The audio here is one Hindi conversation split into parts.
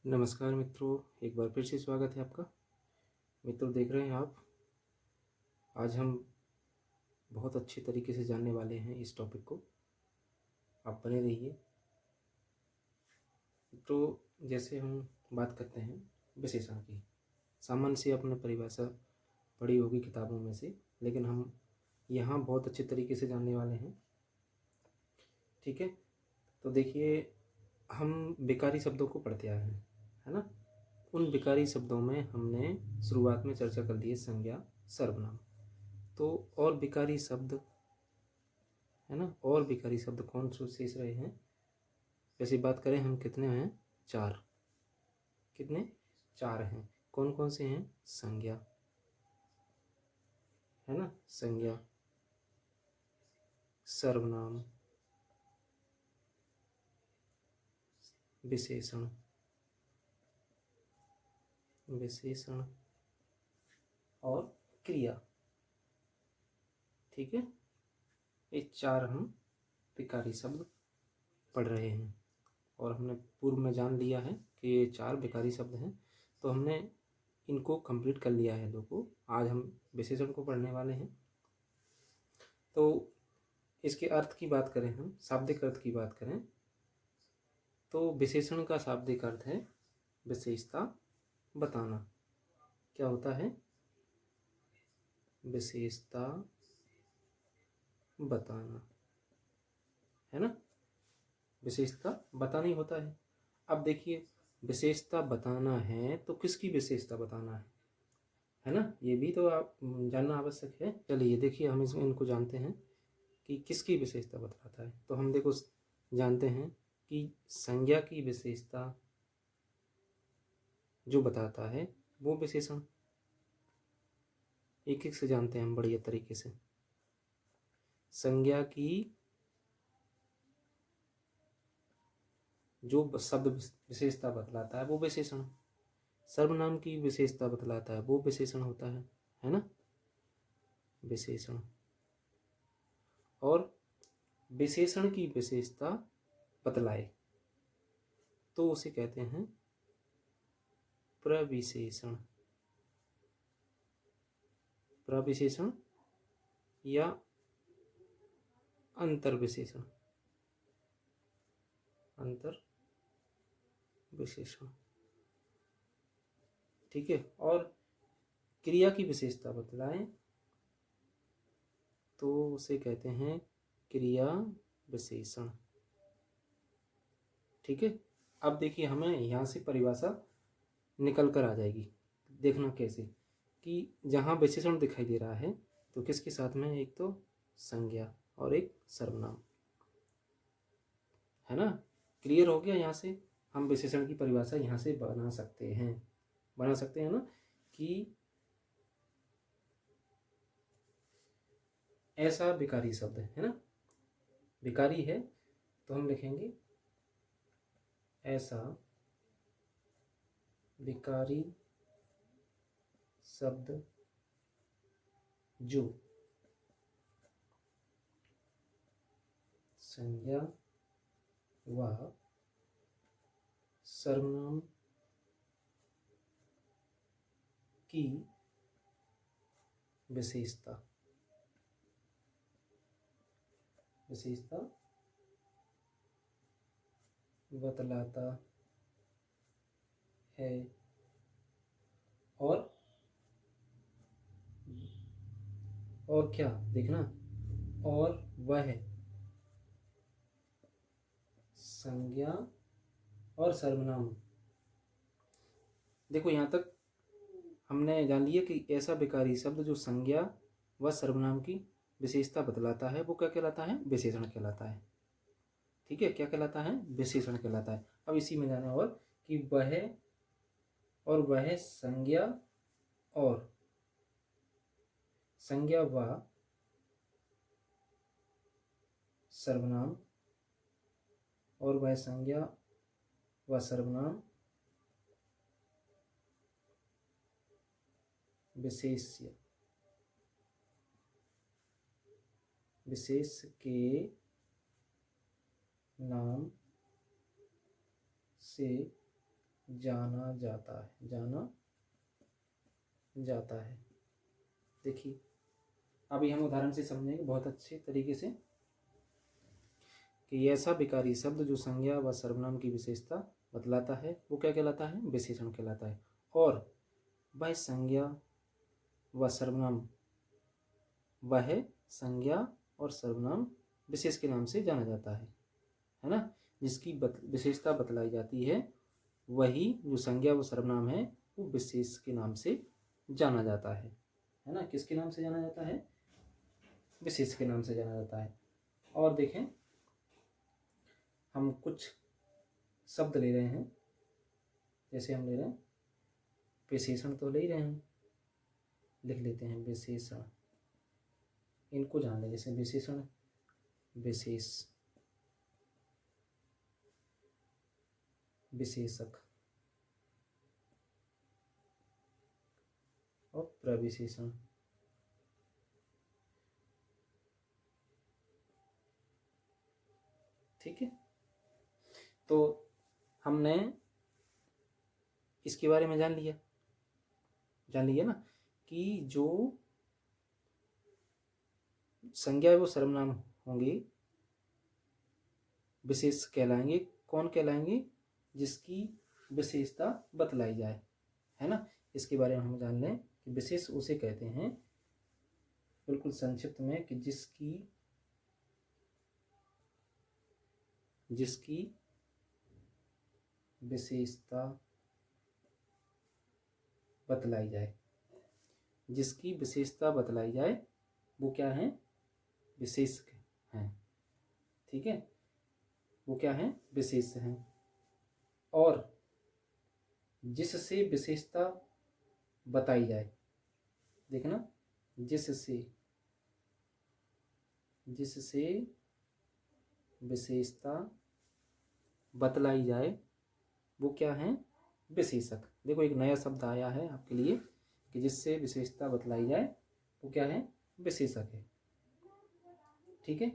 नमस्कार मित्रों, एक बार फिर से स्वागत है आपका। मित्रों, देख रहे हैं आप, आज हम बहुत अच्छे तरीके से जानने वाले हैं इस टॉपिक को। आप बने रहिए। तो जैसे हम बात करते हैं विशेषण की, सामान्य से अपने परिभाषा पढ़ी होगी किताबों में से, लेकिन हम यहाँ बहुत अच्छे तरीके से जानने वाले हैं। ठीक है, तो देखिए, हम विकारी शब्दों को पढ़ते आए हैं, है ना। उन विकारी शब्दों में हमने शुरुआत में चर्चा कर दी है संज्ञा, सर्वनाम। तो और विकारी शब्द, है ना, और विकारी शब्द कौन से शेष रहे हैं? वैसे बात करें हम, कितने हैं? 4। कितने? 4 हैं। कौन कौन से हैं? संज्ञा, है ना, संज्ञा, सर्वनाम, विशेषण, विशेषण और क्रिया। ठीक है, ये 4 हम विकारी शब्द पढ़ रहे हैं और हमने पूर्व में जान लिया है कि ये 4 विकारी शब्द हैं। तो हमने इनको कंप्लीट कर लिया है 2 को। आज हम विशेषण को पढ़ने वाले हैं। तो इसके अर्थ की बात करें, हम शाब्दिक अर्थ की बात करें तो विशेषण का शाब्दिक अर्थ है विशेषता बताना। क्या होता है? विशेषता बताना, है ना। विशेषता बताना ही होता है। अब देखिए, विशेषता बताना है तो किसकी विशेषता बताना है ना, ये भी तो आप जानना आवश्यक है। चलिए देखिए, हम इसमें इनको जानते हैं कि किसकी विशेषता बतलाता है। तो हम देखो जानते हैं कि संज्ञा की विशेषता जो बताता है वो विशेषण। एक एक से जानते हैं हम बढ़िया तरीके से। संज्ञा की जो शब्द विशेषता बतलाता है वो विशेषण। सर्वनाम की विशेषता बतलाता है वो विशेषण होता है ना, विशेषण। और विशेषण की विशेषता बतलाए तो उसे कहते हैं प्रविशेषण। प्रविशेषण या अंतर विशेषण, अंतर विशेषण। ठीक है, और क्रिया की विशेषता बतलाएं तो उसे कहते हैं क्रिया विशेषण। ठीक है, अब देखिए, हमें यहाँ से परिभाषा निकल कर आ जाएगी। देखना कैसे, कि जहाँ विशेषण दिखाई दे रहा है तो किसके साथ में? एक तो संज्ञा और एक सर्वनाम, है ना। क्लियर हो गया? यहाँ से हम विशेषण की परिभाषा यहाँ से बना सकते हैं, ना, कि ऐसा विकारी शब्द है ना, विकारी है तो हम लिखेंगे ऐसा विकारी शब्द जो संज्ञा व सर्वनाम की विशेषता बतलाता है और क्या देखना, और वह संज्ञा और सर्वनाम। देखो, यहाँ तक हमने जान लिया कि ऐसा विकारी शब्द जो संज्ञा व सर्वनाम की विशेषता बतलाता है वो क्या कहलाता है? विशेषण कहलाता है। ठीक है, क्या कहलाता है? विशेषण कहलाता है। अब इसी में जाना और कि वह संज्ञा व सर्वनाम, और वह संज्ञा व सर्वनाम विशेष के नाम से जाना जाता है, जाना जाता है। देखिए अभी हम उदाहरण से समझेंगे बहुत अच्छे तरीके से कि ऐसा विकारी शब्द जो संज्ञा व सर्वनाम की विशेषता बतलाता है वो क्या कहलाता है, विशेषण कहलाता है। और वह संज्ञा व सर्वनाम, वह संज्ञा और सर्वनाम विशेष के नाम से जाना जाता है ना। जिसकी विशेषता बतलाई जाती है वही जो संज्ञा व सर्वनाम है वो विशेष के नाम से जाना जाता है ना। किसके नाम से जाना जाता है, विशेष के नाम से जाना जाता है। और देखें हम कुछ शब्द ले रहे हैं, जैसे हम ले रहे हैं विशेषण तो ले ही रहे हैं, लिख लेते हैं विशेषण, इनको जान लें। जैसे विशेषण, विशेष, विशेषक और प्रविशेषण। ठीक है, तो हमने इसके बारे में जान लिया ना कि जो संज्ञा वो सर्वनाम होंगे विशेष कहलाएंगे। कौन कहलाएंगे, जिसकी विशेषता बतलाई जाए, है ना। इसके बारे में हम जान लें कि विशेष उसे कहते हैं, बिल्कुल संक्षिप्त में, कि जिसकी विशेषता बतलाई जाए, जिसकी विशेषता बतलाई जाए वो क्या है, विशेष हैं। ठीक है, वो क्या है, विशेष हैं। और जिससे विशेषता बताई जाए, देखना, जिससे विशेषता बतलाई जाए वो क्या है, विशेषक। देखो एक नया शब्द आया है आपके लिए कि जिससे विशेषता बतलाई जाए वो क्या है, विशेषक है। ठीक है,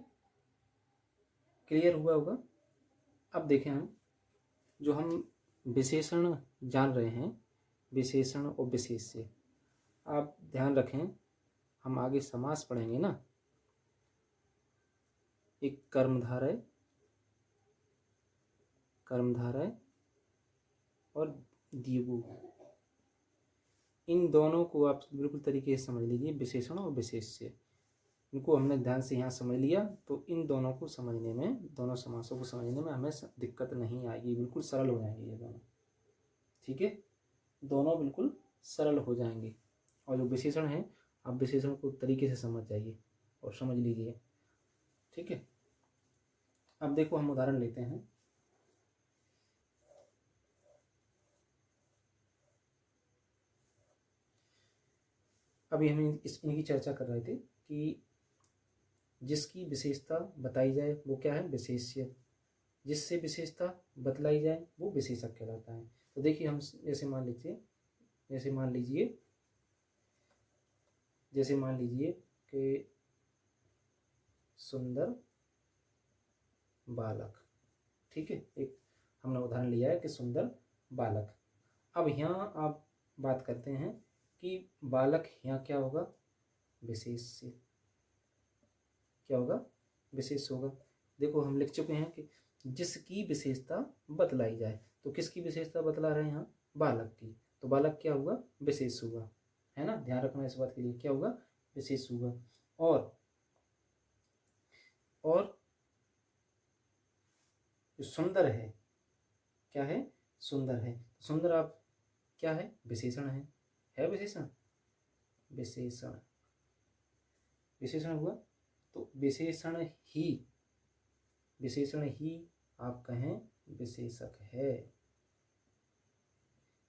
क्लियर हुआ होगा। अब देखें हम विशेषण जान रहे हैं, विशेषण और विशेष्य। आप ध्यान रखें, हम आगे समास पढ़ेंगे ना, एक कर्मधारय और द्विगु, इन दोनों को आप बिल्कुल तरीके से समझ लीजिए, विशेषण और विशेष्य। इनको हमने ध्यान से यहाँ समझ लिया तो इन दोनों को समझने में, दोनों समासों को समझने में हमें दिक्कत नहीं आएगी, बिल्कुल सरल हो जाएंगे ये दोनों। ठीक है, दोनों बिल्कुल सरल हो जाएंगे। और जो विशेषण है, आप विशेषण को तरीके से समझ जाइए और समझ लीजिए। ठीक है, अब देखो हम उदाहरण लेते हैं। अभी हम इनकी चर्चा कर रहे थे कि जिसकी विशेषता बताई जाए वो क्या है, विशेष्य। जिससे विशेषता बतलाई जाए वो विशेषक कहलाता है। तो देखिए हम जैसे मान लीजिए कि सुंदर बालक। ठीक है, एक हमने उदाहरण लिया है कि सुंदर बालक। अब यहाँ आप बात करते हैं कि बालक यहाँ क्या होगा, विशेष्य। क्या होगा, विशेष होगा। देखो हम लिख चुके हैं कि जिसकी विशेषता बतलाई जाए, तो किसकी विशेषता बतला रहे हैं यहाँ, बालक की। तो बालक क्या हुआ, विशेष हुआ, है ना। ध्यान रखना इस बात के लिए, क्या होगा, विशेष हुआ। और जो सुंदर है, क्या है, सुंदर है। सुंदर आप क्या है, विशेषण है विशेषण, विशेषण हुआ। तो विशेषण ही आप कहें विशेषक है।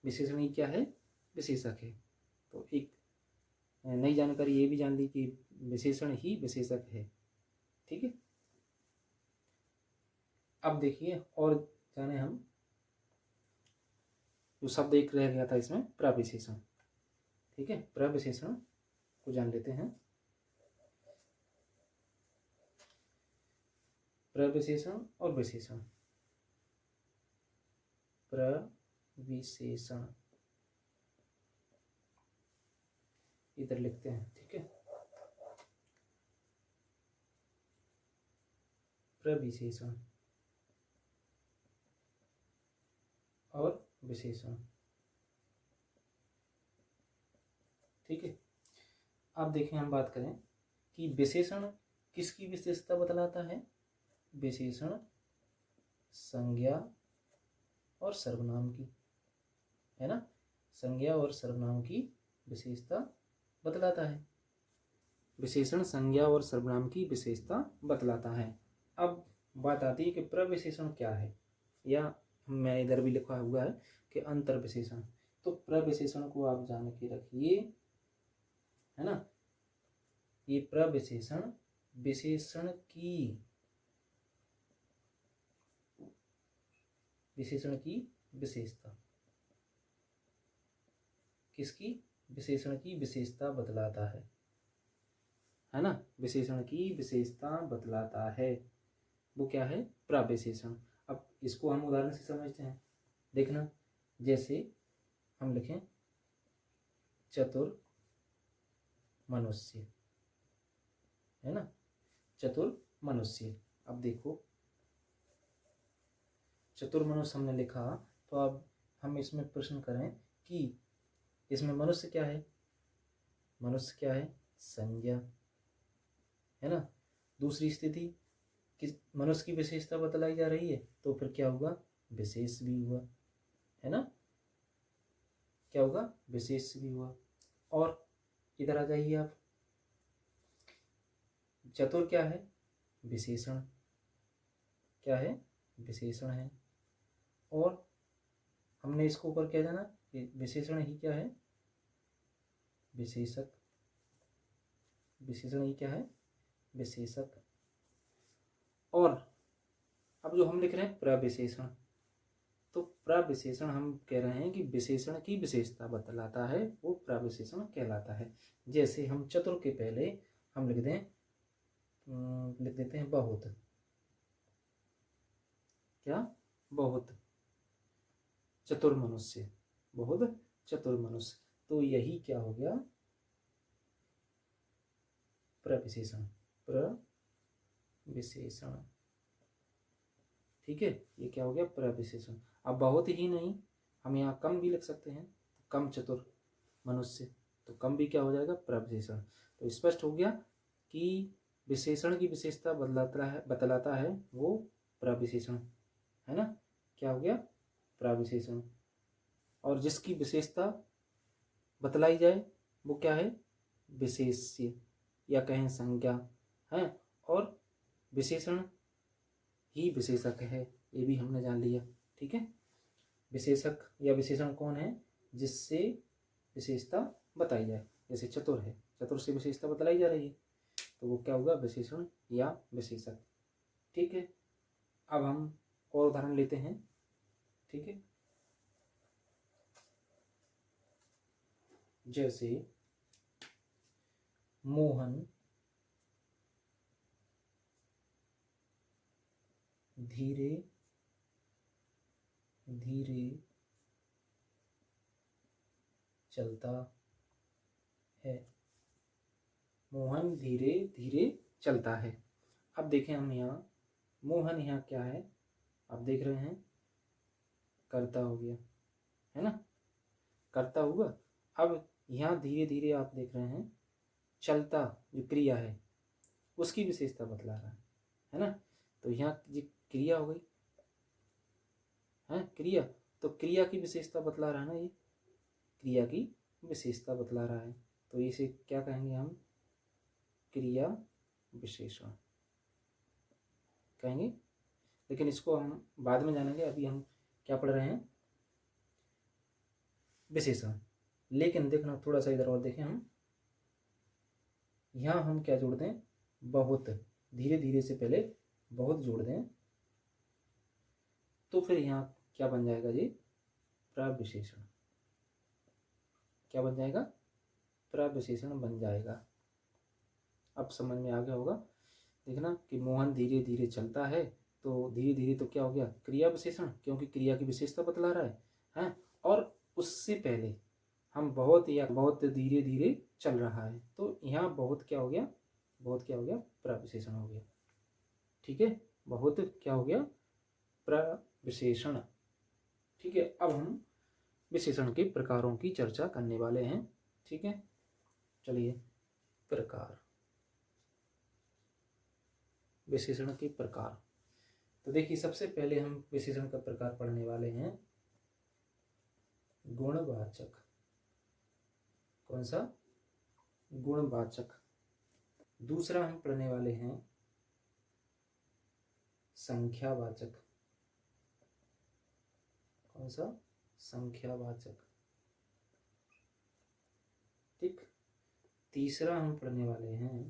विशेषण ही क्या है, विशेषक है। तो एक नई जानकारी ये भी जान ली कि विशेषण ही विशेषक है। ठीक है, अब देखिए और जाने हम, जो शब्द एक रह गया था इसमें, प्रविशेषण। ठीक है, प्रविशेषण को जान लेते हैं। प्रविशेषण और विशेषण, विशेषण इधर लिखते हैं, ठीक है। प्रविशेषण और विशेषण, ठीक है। अब देखें, हम बात करें कि विशेषण किसकी विशेषता बतलाता है। विशेषण संज्ञा और सर्वनाम की, है ना, संज्ञा और सर्वनाम की विशेषता बतलाता है। विशेषण संज्ञा और सर्वनाम की विशेषता बतलाता है। अब बात आती है कि प्रविशेषण क्या है, या मैं इधर भी लिखा हुआ है कि अंतर विशेषण। तो प्रविशेषण को आप जान के रखिए, है ना। ये प्रविशेषण विशेषण की विशेषता, किसकी, विशेषण की विशेषता बतलाता है ना। विशेषण की विशेषता बतलाता है, वो क्या है, प्रविशेषण। अब इसको हम उदाहरण से समझते हैं, देखना। जैसे हम लिखें चतुर मनुष्य, है ना, चतुर मनुष्य। अब देखो, चतुर मनुष्य हमने लिखा, तो अब हम इसमें प्रश्न करें कि इसमें मनुष्य क्या है, मनुष्य क्या है, संज्ञा, है ना। दूसरी स्थिति किस मनुष्य की विशेषता बतलाई जा रही है, तो फिर क्या होगा, विशेष भी हुआ, है ना, क्या होगा, विशेष भी हुआ। और इधर आ जाइए आप, चतुर क्या है, विशेषण, क्या है, विशेषण है। और हमने इसको ऊपर क्या जाना, विशेषण ही क्या है, विशेषक, विशेषण ही क्या है, विशेषक। और अब जो हम लिख रहे हैं प्रविशेषण, तो प्रविशेषण हम कह रहे हैं कि विशेषण की विशेषता बतलाता है, वो प्रविशेषण कहलाता है। जैसे हम चतुर के पहले हम लिख देते हैं बहुत, क्या, बहुत चतुर मनुष्य, बहुत चतुर मनुष्य। तो यही क्या हो गया, प्रविशेषण, प्रविशेषण, ठीक है। ये क्या हो गया, प्रविशेषण। अब बहुत ही नहीं, हम यहाँ कम भी लिख सकते हैं, कम चतुर मनुष्य, तो कम भी क्या हो जाएगा, प्रविशेषण। तो स्पष्ट हो गया कि विशेषण की विशेषता बतलाता है वो प्रविशेषण, है ना। क्या हो गया, प्रविशेषण। और जिसकी विशेषता बतलाई जाए वो क्या है, विशेष्य, या कहें संज्ञा है। और विशेषण ही विशेषक है, ये भी हमने जान लिया, ठीक है। विशेषक या विशेषण कौन है, जिससे विशेषता बताई जाए। जैसे चतुर है, चतुर से विशेषता बतलाई जा रही है, तो वो क्या होगा, विशेषण या विशेषक, ठीक है। अब हम और उदाहरण लेते हैं, ठीक है। जैसे मोहन धीरे धीरे चलता है, मोहन धीरे धीरे चलता है। अब देखें हम यहाँ, मोहन यहाँ क्या है, आप देख रहे हैं, कर्ता हो गया, है ना, कर्ता हुआ। अब यहाँ धीरे धीरे आप देख रहे हैं, चलता जो क्रिया है उसकी विशेषता बतला रहा है ना। तो यहाँ ये क्रिया हो गई, है क्रिया, तो क्रिया की विशेषता बतला रहा है ना, ये क्रिया की विशेषता बतला रहा है, तो इसे क्या कहेंगे हम, क्रिया विशेषण कहेंगे। लेकिन इसको हम बाद में जानेंगे, अभी हम क्या पढ़ रहे हैं, विशेषण। लेकिन देखना थोड़ा सा इधर और देखें हम, यहाँ हम क्या जोड़ दें, बहुत, धीरे धीरे से पहले बहुत जोड़ दें, तो फिर यहाँ क्या बन जाएगा जी, प्रविशेषण। क्या बन जाएगा, प्रविशेषण बन जाएगा। अब समझ में आ गया होगा। देखना कि मोहन धीरे धीरे चलता है, तो धीरे धीरे तो क्या हो गया, क्रिया विशेषण, क्योंकि क्रिया की विशेषता बतला रहा हैं, और उससे पहले हम बहुत या बहुत धीरे धीरे चल रहा है, तो यहाँ बहुत क्या हो गया, बहुत क्या हो गया, प्रविशेषण हो गया। ठीक है, बहुत क्या हो गया, प्रविशेषण। ठीक है, अब हम विशेषण के प्रकारों की चर्चा करने वाले हैं। ठीक है, चलिए, प्रकार, विशेषण के प्रकार। तो देखिए, सबसे पहले हम विशेषण का प्रकार पढ़ने वाले हैं गुणवाचक। कौन सा, गुणवाचक। दूसरा हम पढ़ने वाले हैं संख्यावाचक। कौन सा, संख्यावाचक। ठीक, तीसरा हम पढ़ने वाले हैं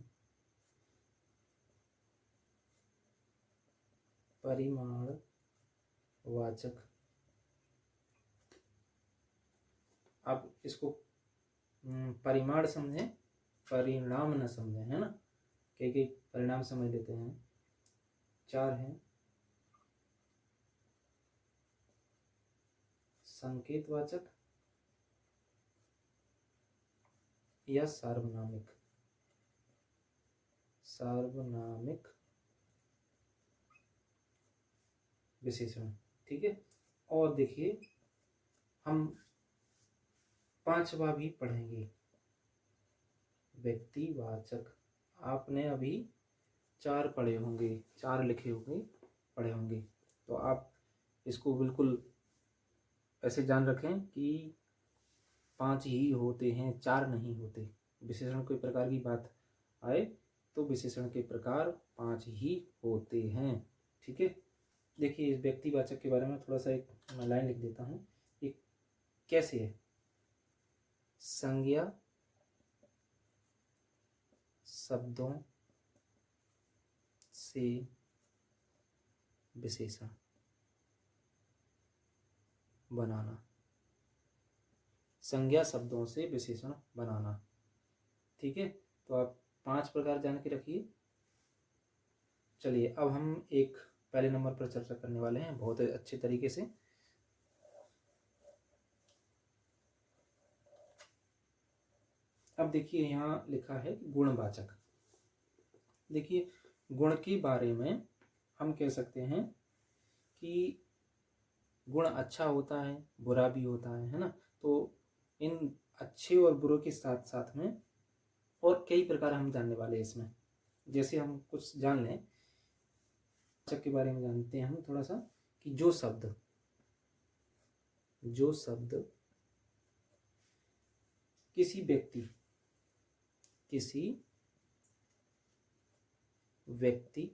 परिमाणवाचक। आप इसको परिमाण समझें, परिणाम न समझें, है ना, कई परिणाम समझ लेते हैं। चार हैं संकेतवाचक या सार्वनामिक, सार्वनामिक विशेषण। ठीक है, और देखिए, हम पांचवा भी पढ़ेंगे, व्यक्तिवाचक। आपने अभी चार पढ़े होंगे, चार लिखे होंगे, पढ़े होंगे, तो आप इसको बिल्कुल ऐसे जान रखें कि पांच ही होते हैं, चार नहीं होते। विशेषण कोई प्रकार की बात आए तो विशेषण के प्रकार पांच ही होते हैं। ठीक है, देखिए, इस व्यक्तिवाचक के बारे में थोड़ा सा एक मैं लाइन लिख देता हूँ। ये कैसे है, संज्ञा शब्दों से विशेषण बनाना, संज्ञा शब्दों से विशेषण बनाना। ठीक है, तो आप पांच प्रकार जान के रखिए। चलिए, अब हम एक पहले नंबर पर चर्चा करने वाले हैं बहुत अच्छे तरीके से। अब देखिए, यहाँ लिखा है गुणवाचक। देखिए, गुण के बारे में हम कह सकते हैं कि गुण अच्छा होता है, बुरा भी होता है ना। तो इन अच्छे और बुरे के साथ साथ में और कई प्रकार हम जानने वाले हैं इसमें। जैसे हम कुछ जान लें, के बारे में जानते हैं हम थोड़ा सा, कि जो शब्द किसी व्यक्ति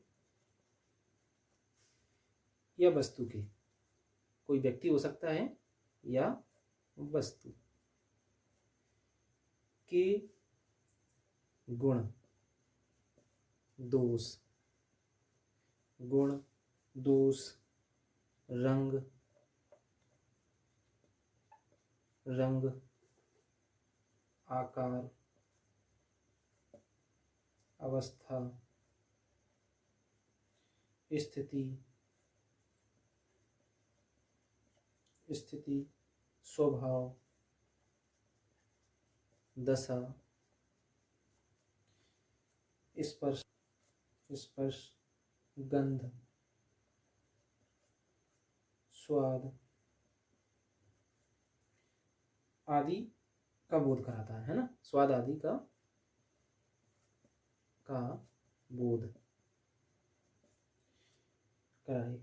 या वस्तु के, कोई व्यक्ति हो सकता है या वस्तु के गुण दोष रंग आकार, अवस्था, स्थिति, स्वभाव, दशा, स्पर्श, गंध, स्वाद आदि का बोध कराता है ना, स्वाद आदि का बोध कराए,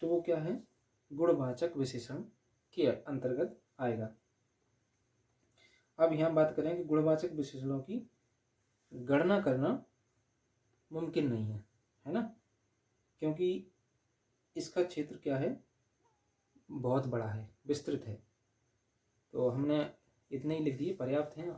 तो वो क्या है, गुणवाचक विशेषण के अंतर्गत आएगा। अब यहाँ बात करें कि गुणवाचक विशेषणों की गणना करना मुमकिन नहीं है ना, क्योंकि इसका क्षेत्र क्या है, बहुत बड़ा है, विस्तृत है। तो हमने इतने ही लिख दिए, पर्याप्त हैं।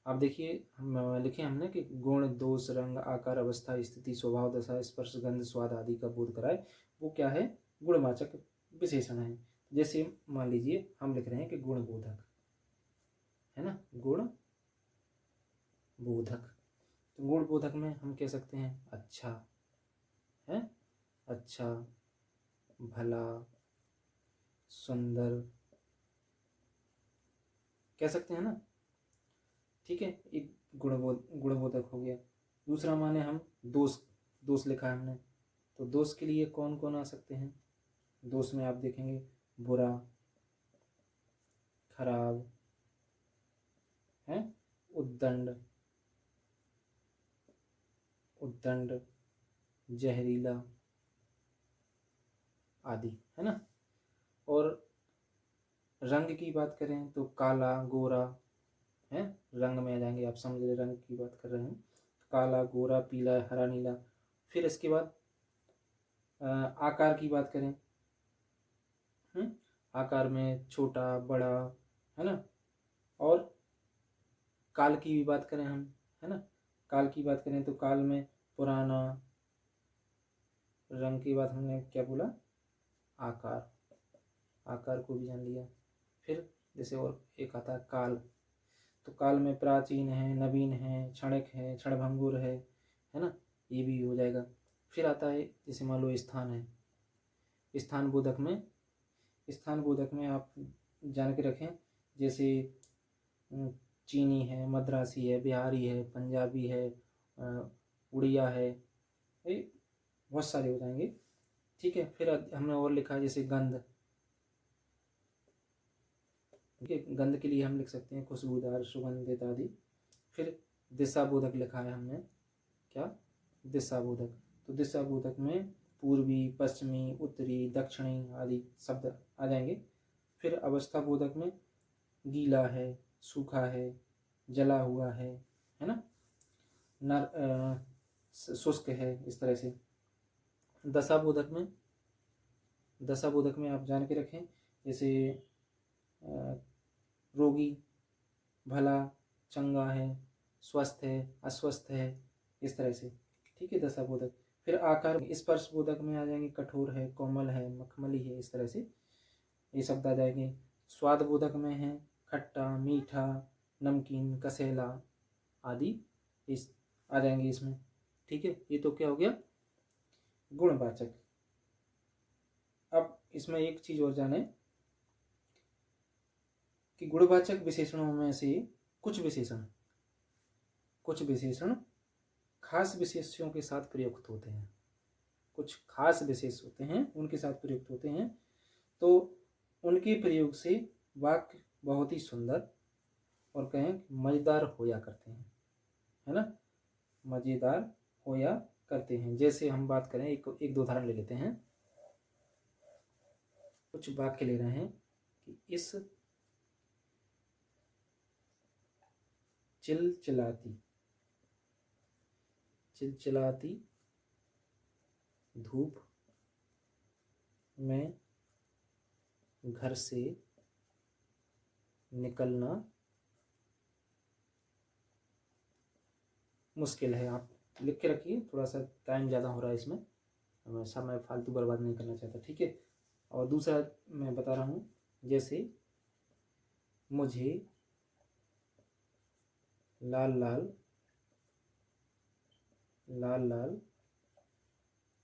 आप देखिए, हम लिखे हमने कि गुण, दोष, रंग, आकार, अवस्था, स्थिति, स्वभाव, दशा, स्पर्श, गंध, स्वाद आदि का बोध कराए, वो क्या है, गुणवाचक विशेषण है। जैसे मान लीजिए हम लिख रहे हैं कि गुण बोधक है ना, गुण बोधक। तो गुण बोधक में हम कह सकते हैं अच्छा है, अच्छा, भला, सुंदर कह सकते हैं ना। ठीक है, एक गुणबोधक हो गया। दूसरा माने हम दोष, दोष लिखा है हमने, तो दोष के लिए कौन कौन आ सकते हैं। दोष में आप देखेंगे बुरा, खराब है, उद्दंड, उद्दंड, जहरीला आदि, है ना। और रंग की बात करें तो काला, गोरा है, रंग में आ जाएंगे, आप समझ रहे रंग की बात कर रहे हैं। काला, गोरा, पीला, हरा, नीला। फिर इसके बाद आकार की बात करें, आकार में छोटा, बड़ा, है ना। और काल की भी बात करें हम, है ना, काल की बात करें तो काल में पुराना। रंग की बात हमने क्या बोला, आकार, आकार को भी जान लिया। फिर जैसे और एक आता है काल, तो काल में प्राचीन है, नवीन है, क्षणिक है, क्षणभंगुर है ना, ये भी हो जाएगा। फिर आता है जैसे मान लो स्थान है, स्थान बोधक में, स्थान बोधक में आप जान के रखें, जैसे चीनी है, मद्रासी है, बिहारी है, पंजाबी है, उड़िया है, ये बहुत सारे हो जाएंगे। ठीक है, फिर हमने और लिखा है जैसे गंध, ठीक है, गंध के लिए हम लिख सकते हैं खुशबूदार, सुगंधित आदि। फिर दिशा बोधक लिखा है हमने, क्या, दिशा बोधक, तो दिशा बोधक में पूर्वी, पश्चिमी, उत्तरी, दक्षिणी आदि शब्द आ जाएंगे। फिर अवस्था बोधक में गीला है, सूखा है, जला हुआ है ना, शुष्क है, इस तरह से। दशा बोधक में, दशा बोधक में आप जान के रखें, जैसे रोगी, भला, चंगा है, स्वस्थ है, अस्वस्थ है, इस तरह से। ठीक है, दशा बोधक। फिर आकार, स्पर्श बोधक में आ जाएंगे कठोर है, कोमल है, मखमली है, इस तरह से ये शब्द आ जाएंगे। स्वाद बोधक में है खट्टा, मीठा, नमकीन, कसेला आदि इस आ जाएंगे इसमें। ठीक है, ये तो क्या हो गया, गुणवाचक। अब इसमें एक चीज और जाने कि गुणवाचक विशेषणों में से कुछ विशेषण खास विशेष्यों के साथ प्रयुक्त होते हैं, कुछ खास विशेष होते हैं उनके साथ प्रयुक्त होते हैं, तो उनके प्रयोग से वाक्य बहुत ही सुंदर और कहें मजेदार होया करते हैं, है ना, मजेदार होया करते हैं। जैसे हम बात करें, एक दो उदाहरण ले लेते हैं। कुछ वाक्य ले रहे हैं कि इस चिलचिलाती धूप में घर से निकलना मुश्किल है। आप लिख के रखिए, थोड़ा सा टाइम ज़्यादा हो रहा है इसमें, हमेशा मैं फालतू बर्बाद नहीं करना चाहता। ठीक है, और दूसरा मैं बता रहा हूँ, जैसे मुझे लाल लाल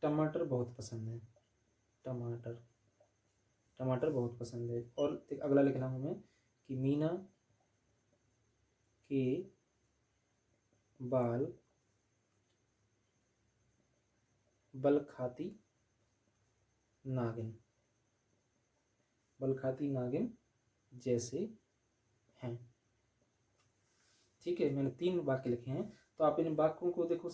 टमाटर बहुत पसंद है, टमाटर बहुत पसंद है। और अगला लिख रहा हूँ मैं कि मीना के बाल बल खाती नागिन जैसे हैं। ठीक है, मैंने 3 वाक्य लिखे हैं, तो आप इन वाक्यों को देखो,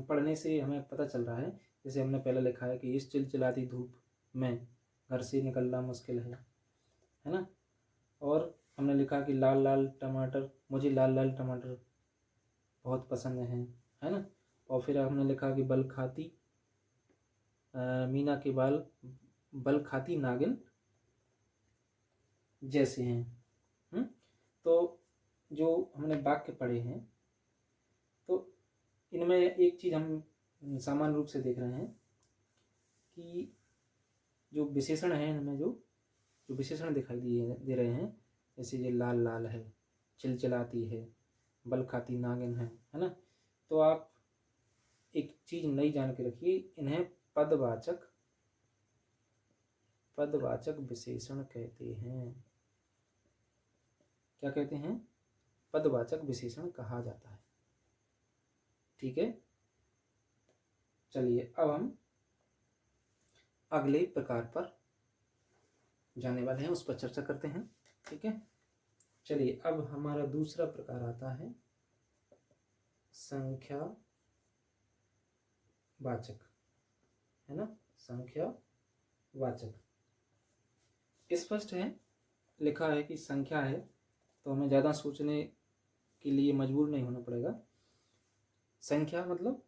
पढ़ने से हमें पता चल रहा है। जैसे हमने पहले लिखा है कि इस चिलचिलाती धूप में घर से निकलना मुश्किल है ना। और हमने लिखा कि मुझे लाल लाल टमाटर बहुत पसंद है ना। और फिर हमने लिखा कि मीना के बाल बल खाती नागिन जैसे हैं। तो जो हमने वाक्य पढ़े हैं, तो इनमें एक चीज हम सामान्य रूप से देख रहे हैं कि जो विशेषण है, इनमें जो विशेषण दिखाई दे रहे हैं, जैसे ये लाल लाल है, चिलचिलाती है, बल खाती नागिन है ना। तो आप एक चीज नई जान के रखिए, इन्हें पदवाचक पदवाचक विशेषण कहते हैं। क्या कहते हैं? पदवाचक विशेषण कहा जाता है। ठीक है, चलिए अब हम अगले प्रकार पर जाने वाले हैं, उस पर चर्चा करते हैं। ठीक है, चलिए अब हमारा दूसरा प्रकार आता है संख्यावाचक, है ना, संख्यावाचक। स्पष्ट है, लिखा है कि संख्या है, तो हमें ज़्यादा सोचने के लिए मजबूर नहीं होना पड़ेगा। संख्या मतलब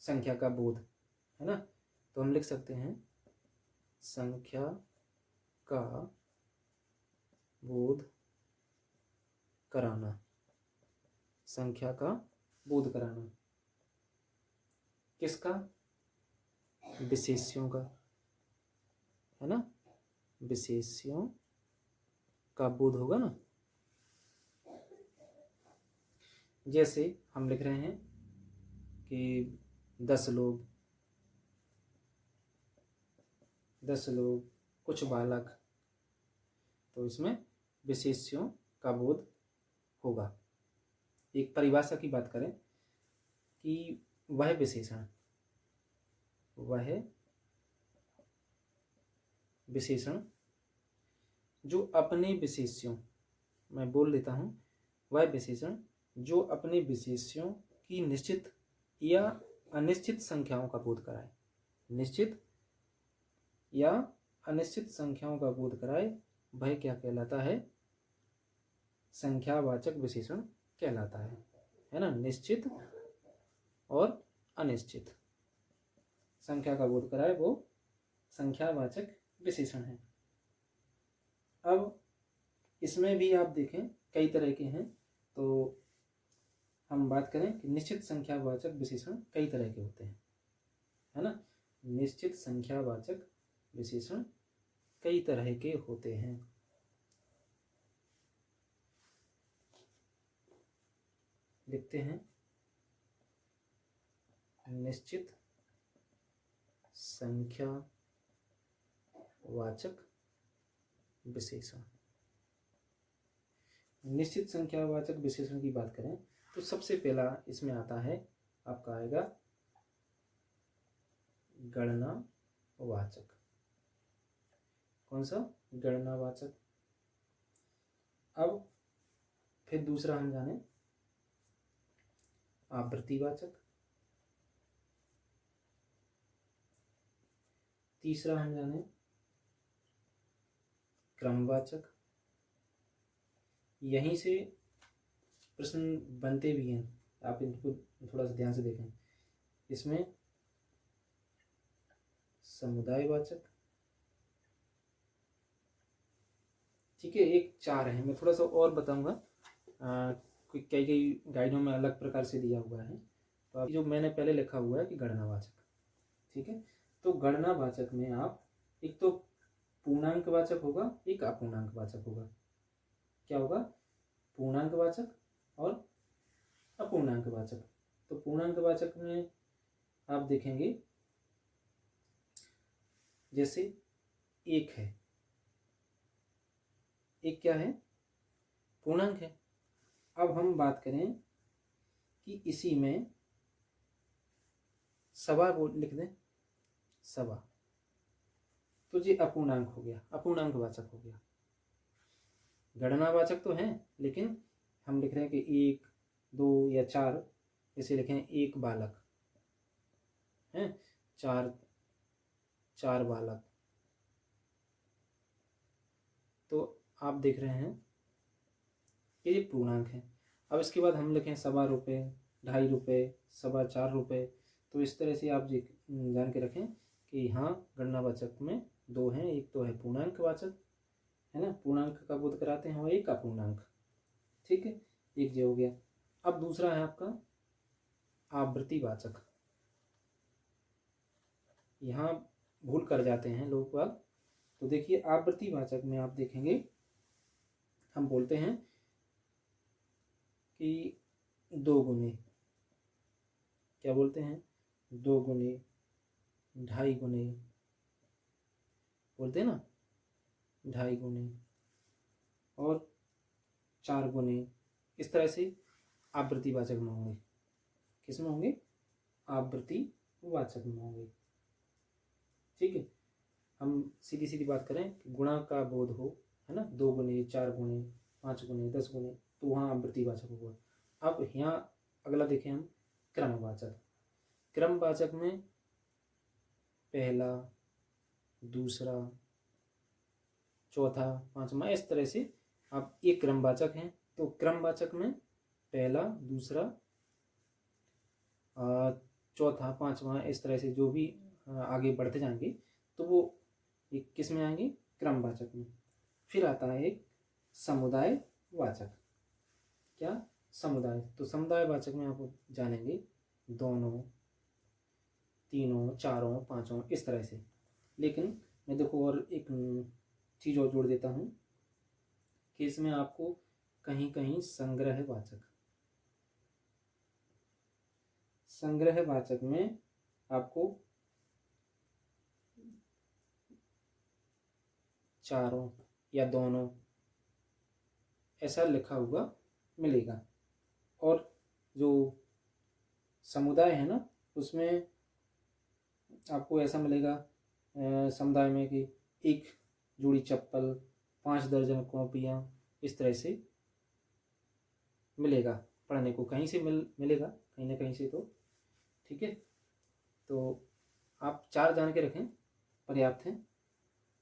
संख्या का बोध, है ना, तो हम लिख सकते हैं संख्या का बोध कराना। संख्या का बोध कराना किसका? विशेष्यों का, है ना, विशेष्यों का बोध होगा ना। जैसे हम लिख रहे हैं कि 10 लोग, कुछ बालक, तो इसमें विशेष्यों का बोध होगा। एक परिभाषा की बात करें कि वह विशेषण जो अपने विशेष्यों, मैं बोल देता हूँ, वह विशेषण जो अपने विशेष्यों की निश्चित या अनिश्चित संख्याओं का बोध कराए। निश्चित या अनिश्चित संख्याओं का बोध कराए, वह क्या कहलाता है? संख्यावाचक विशेषण कहलाता है ना। निश्चित और अनिश्चित संख्या का बोध कराए, वो संख्यावाचक विशेषण है। अब इसमें भी आप देखें कई तरह के हैं, तो हम बात करें कि निश्चित संख्यावाचक विशेषण कई तरह के होते हैं, है ना। निश्चित संख्यावाचक विशेषण कई तरह के होते हैं। लिखते हैं निश्चित संख्यावाचक विशेषण। निश्चित संख्यावाचक विशेषण की बात करें तो सबसे पहला इसमें आता है, आपका आएगा गणनावाचक। कौन सा? गणनावाचक। अब फिर दूसरा हम जाने आवृत्तिवाचक। तीसरा हम जाने क्रमवाचक। यहीं से प्रश्न बनते भी हैं, आप इनको थोड़ा सा ध्यान से देखें। इसमें समुदायवाचक। ठीक है, एक 4 है, मैं थोड़ा सा और बताऊंगा, कई कई गाइडों में अलग प्रकार से दिया हुआ है। तो जो मैंने पहले लिखा हुआ है कि गणनावाचक। ठीक है, तो गणनावाचक में आप एक तो पूर्णांकवाचक होगा, एक अपूर्णांकवाचक होगा। क्या होगा? पूर्णांकवाचक और अपूर्णांकवाचक। तो पूर्णांकवाचक में आप देखेंगे जैसे एक है, एक क्या है? पूर्णांक है। अब हम बात करें कि इसी में सवा लिख दें, सवा, तो ये अपूर्णांक हो गया, अपूर्णांकवाचक हो गया। गणनावाचक तो है, लेकिन हम लिख रहे हैं कि 1, 2 या 4, इसे लिखें एक बालक है, 4 बालक, तो आप देख रहे हैं कि ये पूर्णांक है। अब इसके बाद हम लिखें सवा रुपये, 2.5 रुपये, 4.25 रुपये, तो इस तरह से आप जान के रखें कि हाँ, गणनावाचक में 2 हैं, एक तो है पूर्णांकवाचक, है ना, पूर्णांक का बोध कराते हैं, और एक अपूर्णांक। ठीक है, एक जो हो गया। अब दूसरा है आपका आवृत्तिवाचक। यहाँ भूल कर जाते हैं लोग बाग। तो देखिए, आवृत्तिवाचक में आप देखेंगे हम बोलते हैं कि 2 गुने, क्या बोलते हैं? 2 गुने, 2.5 गुने, बोलते हैं ना, 2.5 गुने और 4 गुने, इस तरह से आवृत्तिवाचक में होंगे। किस में होंगे? आवृत्तिवाचक में होंगे। ठीक है, हम सीधी सीधी बात करें कि गुणा का बोध हो, है ना, 2 गुने, 4 गुने, 5 गुने, 10 गुने, तो वहाँ आवृत्तिवाचक होगा। अब यहाँ अगला देखें हम, क्रमवाचक। क्रमवाचक में पहला, दूसरा, चौथा, पांचवा, इस तरह से आप एक क्रमवाचक हैं। तो क्रमवाचक में पहला, दूसरा, चौथा, पांचवा, इस तरह से जो भी आगे बढ़ते जाएंगे तो वो एक किस में आएंगे? क्रमवाचक में। फिर आता है एक समुदायवाचक। क्या? समुदाय। तो समुदायवाचक में आप जानेंगे दोनों, तीनों, चारों, पांचों, इस तरह से। लेकिन मैं देखो और एक चीज और जोड़ देता हूँ कि इसमें आपको कहीं कहीं संग्रहवाचक, संग्रहवाचक में आपको चारों या दोनों ऐसा लिखा हुआ मिलेगा। और जो समुदाय है ना, उसमें आपको ऐसा मिलेगा समुदाय में कि 1 जोड़ी चप्पल, 5 दर्जन कॉपियाँ, इस तरह से मिलेगा पढ़ने को। कहीं से मिलेगा, कहीं ना कहीं से तो। ठीक है, तो आप 4 जान के रखें, पर्याप्त हैं।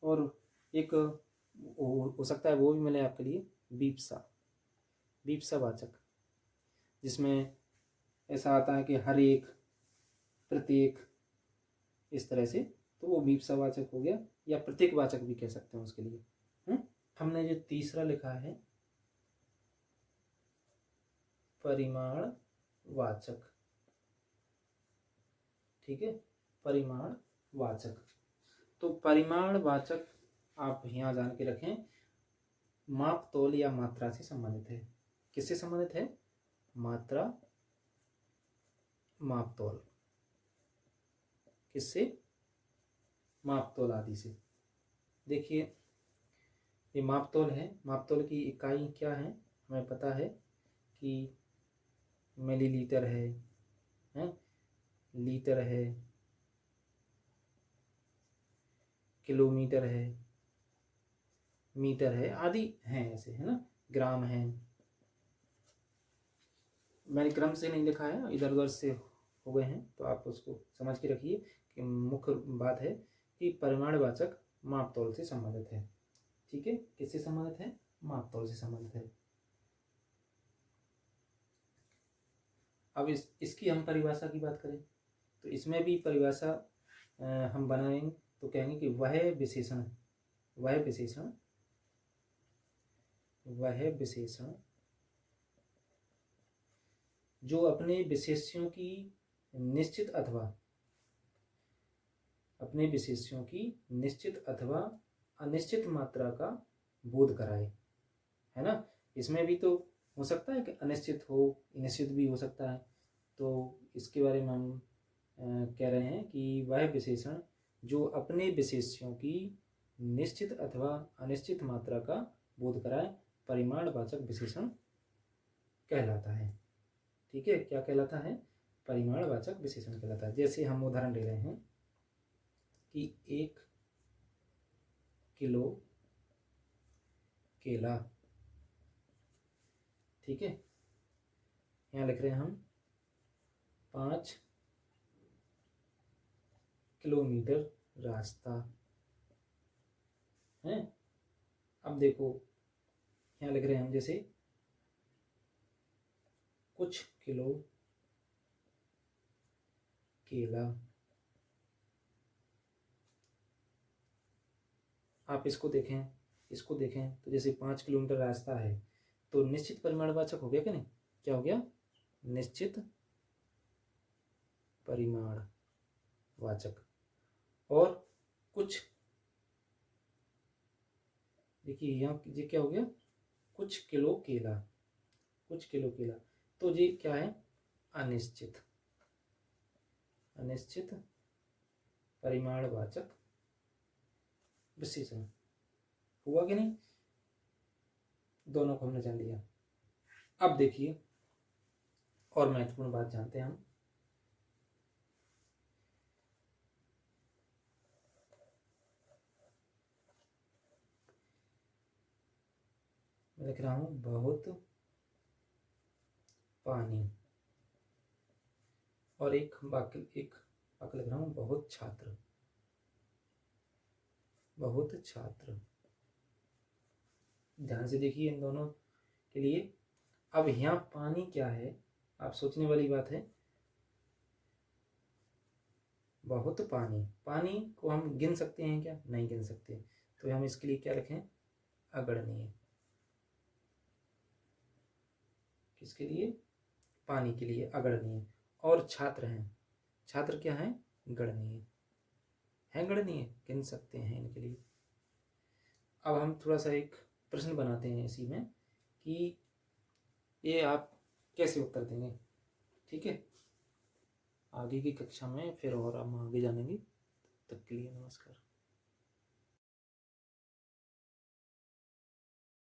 और एक हो सकता है वो भी मिले आपके लिए, बीप्सा, बीप्सावाचक, जिसमें ऐसा आता है कि हर एक, प्रत्येक, इस तरह से। तो वो बीप्सावाचक हो गया, या प्रतीकवाचक भी कह सकते हैं उसके लिए। हमने जो तीसरा लिखा है परिमाणवाचक। ठीक है, परिमाणवाचक। तो परिमाणवाचक आप यहाँ जान के रखें, माप, तोल या मात्रा से संबंधित है। किससे संबंधित है? मात्रा, माप, तोल। किससे? माप, तोल आदि से। देखिए, ये माप, तोल है। माप, तोल की इकाई क्या है? हमें पता है कि मिलीलीटर है, लीटर है, किलोमीटर है, मीटर है, आदि हैं ऐसे, है ना, ग्राम है। मैंने क्रम से नहीं लिखा है, इधर उधर से हो गए हैं, तो आप उसको समझ के रखिए कि मुख्य बात है कि परिमाणवाचक माप, तोल से संबंधित है। ठीक है, किससे संबंधित है? माप, तोल से संबंधित है। अब इसकी हम परिभाषा की बात करें तो इसमें भी परिभाषा हम बनाएंगे तो कहेंगे कि वह विशेषण, वह विशेषण, वह विशेषण जो अपने विशेष्यों की निश्चित अथवा, अपने विशेष्यों की निश्चित अथवा अनिश्चित मात्रा का बोध कराए, है ना। इसमें भी तो हो सकता है कि अनिश्चित हो, निश्चित भी हो सकता है। तो इसके बारे में हम कह रहे हैं कि वह विशेषण जो अपने विशेष्यों की निश्चित अथवा अनिश्चित मात्रा का बोध कराए, परिमाणवाचक विशेषण कहलाता है। ठीक है, क्या कहलाता है? परिमाणवाचक विशेषण कहलाता है। जैसे हम उदाहरण ले रहे हैं कि 1 किलो केला। ठीक है, यहाँ लिख रहे हैं हम 5 किलोमीटर रास्ता है। अब देखो यहाँ लिख रहे हैं हम जैसे कुछ किलो केला। आप इसको देखें, इसको देखें तो जैसे 5 किलोमीटर रास्ता है तो निश्चित परिमाणवाचक हो गया कि नहीं? क्या हो गया? निश्चित परिमाणवाचक। और कुछ, देखिए यहाँ ये क्या हो गया? कुछ किलो केला, कुछ किलो केला। तो ये क्या है? अनिश्चित, अनिश्चित परिमाणवाचक विशेषण। हुआ कि नहीं? दोनों को हमने जान लिया। अब देखिए और महत्वपूर्ण बात जानते हैं हम। मैं लिख रहा हूं बहुत पानी, और एक वाक्य लिख रहा हूं बहुत छात्र। बहुत छात्र, ध्यान से देखिए इन दोनों के लिए। अब यहाँ पानी क्या है, आप सोचने वाली बात है। बहुत पानी, पानी को हम गिन सकते हैं क्या? नहीं गिन सकते, तो हम इसके लिए क्या लिखें? अगणनीय। किसके लिए? पानी के लिए अगणनीय। और छात्र हैं, छात्र क्या है? गणनीय है, गणनीय, गिन सकते हैं इनके लिए। अब हम थोड़ा सा एक प्रश्न बनाते हैं इसी में कि ये आप कैसे उत्तर देंगे। ठीक है, आगे की कक्षा में फिर और हम आगे जानेंगे। तब तक के लिए नमस्कार।